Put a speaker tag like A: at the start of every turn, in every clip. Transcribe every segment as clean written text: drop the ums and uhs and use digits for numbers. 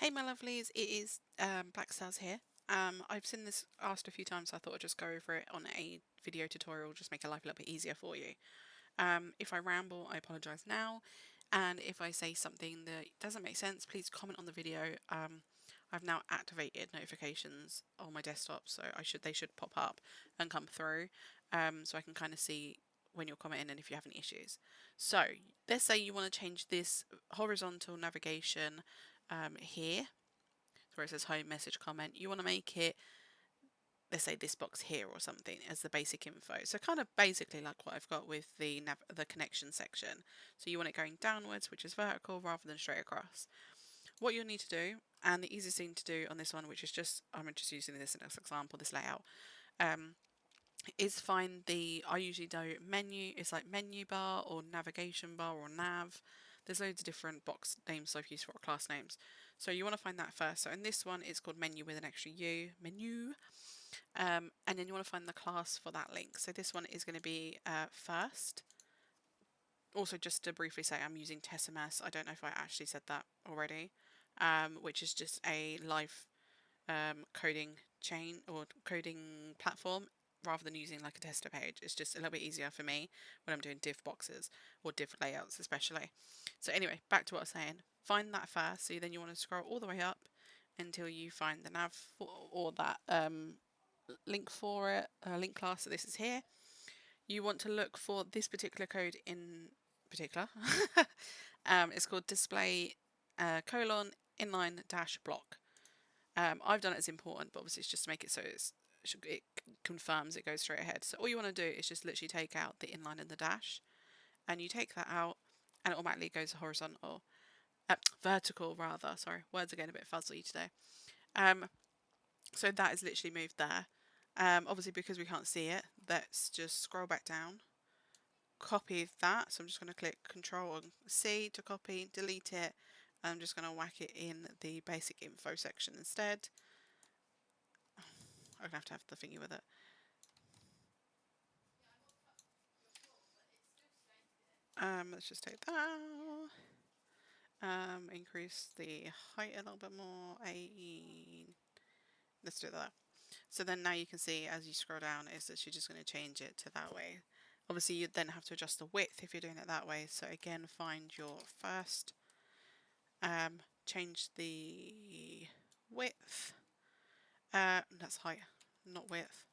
A: Hey my lovelies, it is Black Stars here. I've seen this asked a few times, so I thought I'd just go over it on a video tutorial, just make life a little bit easier for you. If I ramble, I apologise now, and if I say something that doesn't make sense, please comment on the video. I've now activated notifications on my desktop, so they should pop up and come through, so I can kind of see when you're commenting and if you have any issues. So let's say you want to change this horizontal navigation here, where it says home, message, comment. You want to make it, let's say this box here or something as the basic info. So kind of basically like what I've got with the connection section. So you want it going downwards, which is vertical, rather than straight across. What you'll need to do, and the easiest thing to do on this one, which is just, I'm just using this as an example, this layout, is find I usually do menu, it's like menu bar or navigation bar or nav. There's loads of different box names I've used for class names. So you want to find that first. So in this one, it's called menu with an extra U, menu. And then you want to find the class for that link. So this one is going to be first. Also, just to briefly say, I'm using TessMS. I don't know if I actually said that already, which is just a live coding chain or coding platform rather than using like a tester page. It's just a little bit easier for me when I'm doing div boxes or div layouts especially. So anyway, back to what I was saying. Find that first, so then you want to scroll all the way up until you find the nav or that link for it, link class. So this is here. You want to look for this particular code in particular. It's called display colon inline dash block. I've done it as important, but obviously it's just to make it so it confirms it goes straight ahead. So all you want to do is just literally take out the inline and the dash, and you take that out, and it automatically goes horizontal, vertical rather. Sorry, words are getting a bit fuzzy today. So that is literally moved there. Obviously because we can't see it, let's just scroll back down, copy that. So I'm just going to click Control and C to copy, delete it. I'm just going to whack it in the basic info section instead. I'm going to have the thingy with it. Let's just take that. Increase the height a little bit more. Let's do that. So then now you can see as you scroll down is that you're just going to change it to that way. Obviously you'd then have to adjust the width if you're doing it that way. So again, find your first, change the width. That's height, not width.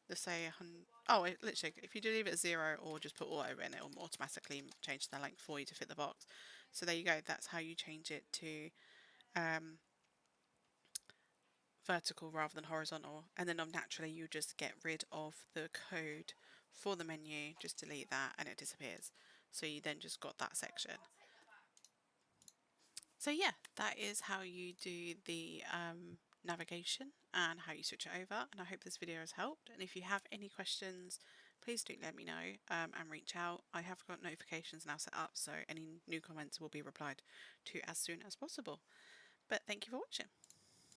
A: Let's say 100. Oh, literally, if you do leave it at 0 or just put auto in, it will automatically change the length for you to fit the box. So there you go. That's how you change it to vertical rather than horizontal. And then naturally, you just get rid of the code for the menu. Just delete that, and it disappears. So you then just got that section. So yeah, that is how you do the navigation and how you switch it over, and I hope this video has helped. And if you have any questions, please do let me know and reach out. I have got notifications now set up, so any new comments will be replied to as soon as possible. But thank you for watching.